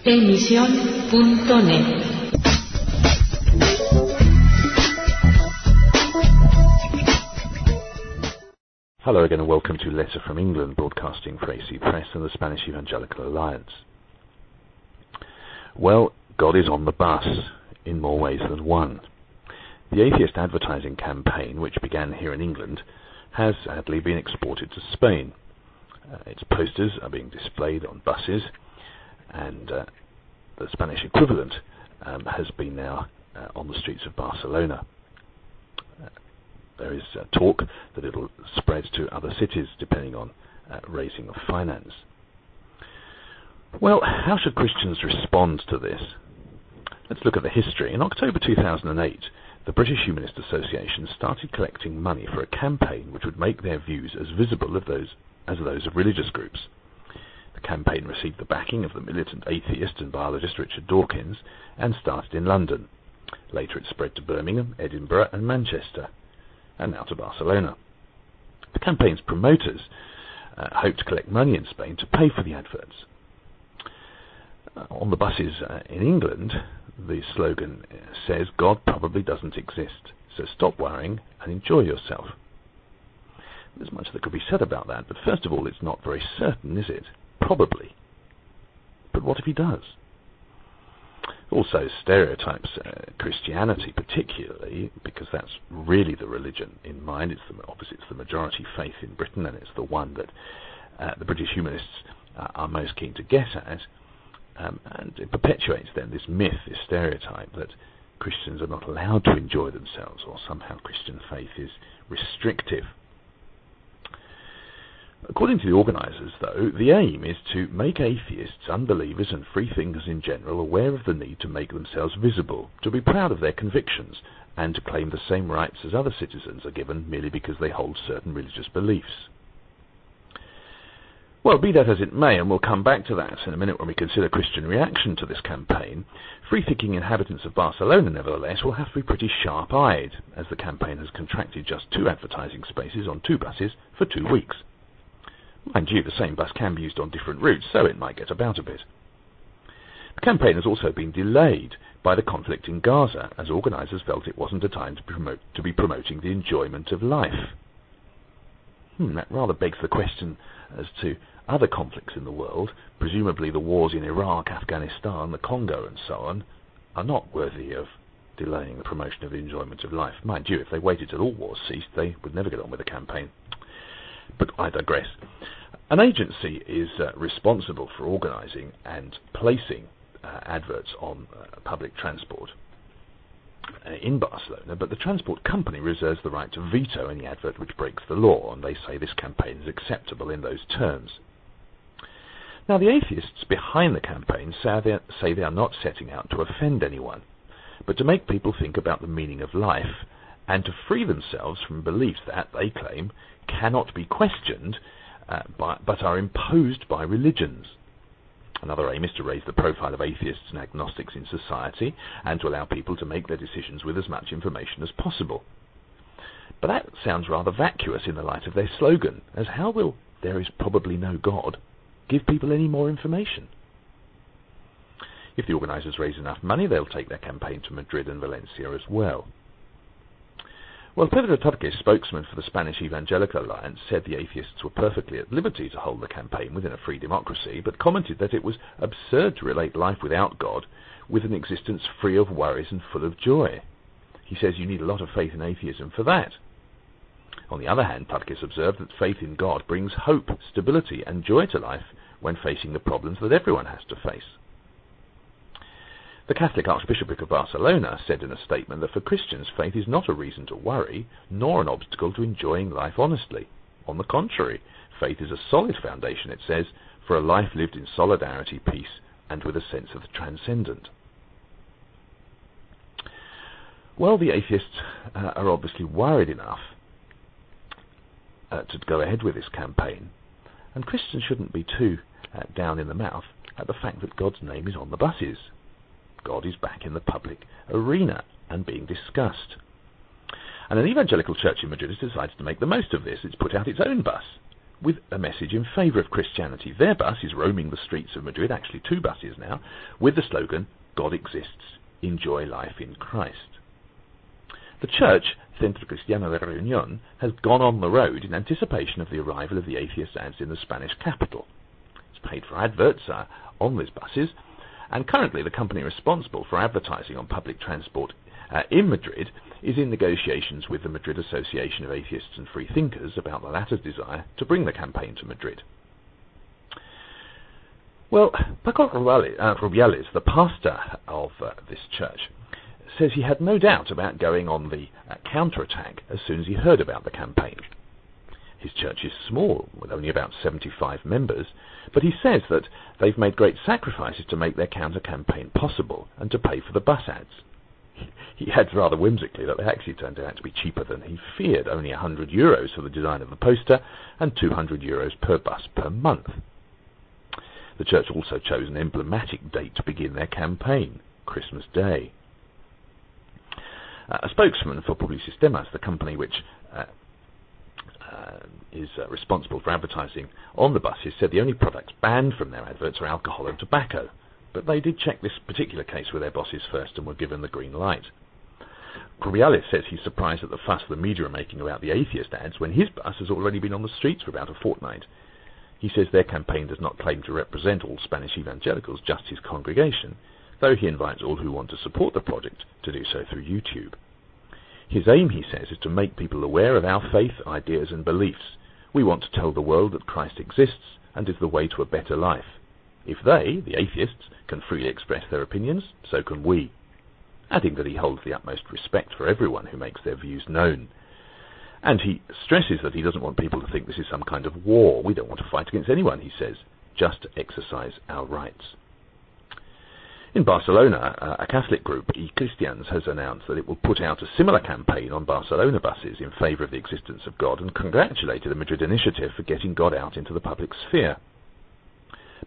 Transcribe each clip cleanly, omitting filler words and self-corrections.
Emisión.net. Hello again and welcome to Letter from England, broadcasting for AC Press and the Spanish Evangelical Alliance. Well, God is on the bus, in more ways than one. The atheist advertising campaign, which began here in England, has sadly been exported to Spain. Its posters are being displayed on buses, and the Spanish equivalent has been now on the streets of Barcelona. There is talk that it will spread to other cities depending on raising of finance. Well, how should Christians respond to this? Let's look at the history. In October 2008, the British Humanist Association started collecting money for a campaign which would make their views as visible as those of religious groups. The campaign received the backing of the militant atheist and biologist Richard Dawkins and started in London. Later it spread to Birmingham, Edinburgh and Manchester, and now to Barcelona. The campaign's promoters hoped to collect money in Spain to pay for the adverts. On the buses in England, the slogan says, "God probably doesn't exist, so stop worrying and enjoy yourself." There's much that could be said about that, but first of all, it's not very certain, is it? Probably. But what if he does? Also stereotypes Christianity particularly, because that's really the religion in mind. Obviously it's the majority faith in Britain, and it's the one that the British humanists are most keen to get at. And it perpetuates then this myth, this stereotype that Christians are not allowed to enjoy themselves, or somehow Christian faith is restrictive. According to the organisers, though, the aim is to make atheists, unbelievers and freethinkers in general aware of the need to make themselves visible, to be proud of their convictions, and to claim the same rights as other citizens are given merely because they hold certain religious beliefs. Well, be that as it may, and we'll come back to that in a minute when we consider Christian reaction to this campaign, free-thinking inhabitants of Barcelona, nevertheless, will have to be pretty sharp-eyed, as the campaign has contracted just 2 advertising spaces on 2 buses for 2 weeks. Mind you, the same bus can be used on different routes, so it might get about a bit. The campaign has also been delayed by the conflict in Gaza, as organisers felt it wasn't a time to be promoting the enjoyment of life. That rather begs the question as to other conflicts in the world. Presumably the wars in Iraq, Afghanistan, the Congo and so on are not worthy of delaying the promotion of the enjoyment of life. Mind you, if they waited till all wars ceased, they would never get on with the campaign. But I digress. An agency is responsible for organising and placing adverts on public transport in Barcelona, but the transport company reserves the right to veto any advert which breaks the law, and they say this campaign is acceptable in those terms. Now, the atheists behind the campaign say they are not setting out to offend anyone, but to make people think about the meaning of life and to free themselves from beliefs that, they claim, cannot be questioned but are imposed by religions. Another aim is to raise the profile of atheists and agnostics in society and to allow people to make their decisions with as much information as possible. But that sounds rather vacuous in the light of their slogan, as how will "there is probably no God" give people any more information? If the organisers raise enough money, they'll take their campaign to Madrid and Valencia as well. Well, Pedro Turquez, spokesman for the Spanish Evangelical Alliance, said the atheists were perfectly at liberty to hold the campaign within a free democracy, but commented that it was absurd to relate life without God with an existence free of worries and full of joy. He says you need a lot of faith in atheism for that. On the other hand, Turquez observed that faith in God brings hope, stability and joy to life when facing the problems that everyone has to face. The Catholic Archbishopric of Barcelona said in a statement that for Christians, faith is not a reason to worry, nor an obstacle to enjoying life honestly. On the contrary, faith is a solid foundation, it says, for a life lived in solidarity, peace, and with a sense of the transcendent. Well, the atheists are obviously worried enough to go ahead with this campaign, and Christians shouldn't be too down in the mouth at the fact that God's name is on the buses. God is back in the public arena and being discussed. And an evangelical church in Madrid has decided to make the most of this. It's put out its own bus with a message in favour of Christianity. Their bus is roaming the streets of Madrid, actually 2 buses now, with the slogan, God exists, enjoy life in Christ. The church, Centro Cristiano de Reunión, has gone on the road in anticipation of the arrival of the atheist ads in the Spanish capital. It's paid for adverts on these buses, and currently the company responsible for advertising on public transport in Madrid is in negotiations with the Madrid Association of Atheists and Free Thinkers about the latter's desire to bring the campaign to Madrid. Well, Paco Rubiales, the pastor of this church, says he had no doubt about going on the counterattack as soon as he heard about the campaign. His church is small, with only about 75 members, but he says that they've made great sacrifices to make their counter-campaign possible and to pay for the bus ads. He adds rather whimsically that they actually turned out to be cheaper than he feared, only €100 for the design of the poster and €200 per bus per month. The church also chose an emblematic date to begin their campaign, Christmas Day. A spokesman for Publicistemas, the company which is responsible for advertising on the buses, said the only products banned from their adverts are alcohol and tobacco. But they did check this particular case with their bosses first and were given the green light. Rubiales says he's surprised at the fuss the media are making about the atheist ads when his bus has already been on the streets for about a fortnight. He says their campaign does not claim to represent all Spanish evangelicals, just his congregation, though he invites all who want to support the project to do so through YouTube. His aim, he says, is to make people aware of our faith, ideas and beliefs. We want to tell the world that Christ exists and is the way to a better life. If they, the atheists, can freely express their opinions, so can we. Adding that he holds the utmost respect for everyone who makes their views known. And he stresses that he doesn't want people to think this is some kind of war. We don't want to fight against anyone, he says, just to exercise our rights. In Barcelona, a Catholic group, E-Christians, has announced that it will put out a similar campaign on Barcelona buses in favour of the existence of God and congratulated the Madrid initiative for getting God out into the public sphere.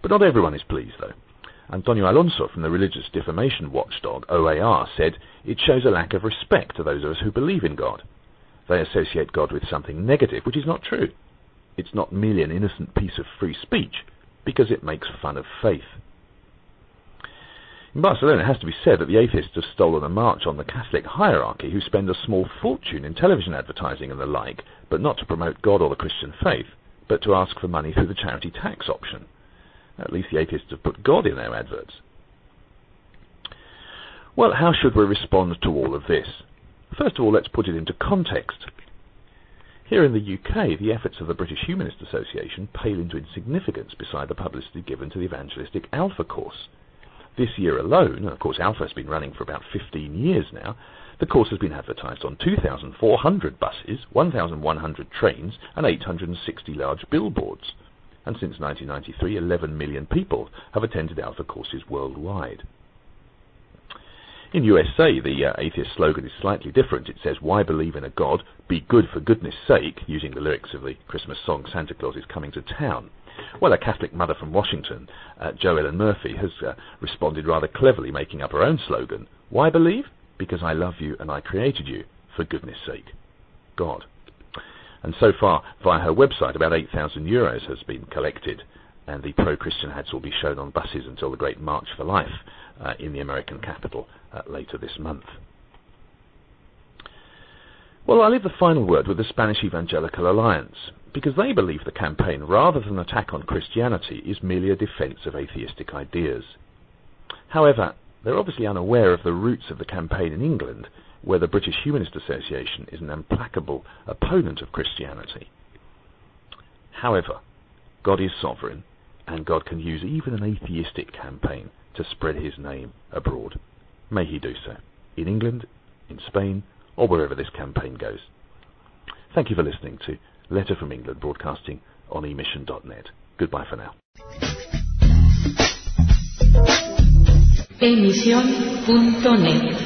But not everyone is pleased, though. Antonio Alonso from the religious defamation watchdog OAR said it shows a lack of respect to those of us who believe in God. They associate God with something negative, which is not true. It's not merely an innocent piece of free speech, because it makes fun of faith. In Barcelona, it has to be said that the atheists have stolen a march on the Catholic hierarchy, who spend a small fortune in television advertising and the like, but not to promote God or the Christian faith, but to ask for money through the charity tax option. At least the atheists have put God in their adverts. Well, how should we respond to all of this? First of all, let's put it into context. Here in the UK, the efforts of the British Humanist Association pale into insignificance beside the publicity given to the evangelistic Alpha course. This year alone, and of course Alpha has been running for about 15 years now, the course has been advertised on 2,400 buses, 1,100 trains and 860 large billboards. And since 1993, 11 million people have attended Alpha courses worldwide. In USA, the atheist slogan is slightly different. It says, "Why believe in a God? Be good for goodness sake," using the lyrics of the Christmas song Santa Claus is Coming to Town. Well, a Catholic mother from Washington, Jo Ellen Murphy, has responded rather cleverly, making up her own slogan. Why believe? Because I love you and I created you, for goodness sake. God. And so far, via her website, about €8,000 has been collected, and the pro-Christian ads will be shown on buses until the Great March for Life in the American capital later this month. Well, I leave the final word with the Spanish Evangelical Alliance, because they believe the campaign, rather than an attack on Christianity, is merely a defence of atheistic ideas. However, they're obviously unaware of the roots of the campaign in England, where the British Humanist Association is an implacable opponent of Christianity. However, God is sovereign, and God can use even an atheistic campaign to spread his name abroad. May he do so, in England, in Spain, or wherever this campaign goes. Thank you for listening to Letter from England, broadcasting on emission.net. Goodbye for now. Emission.net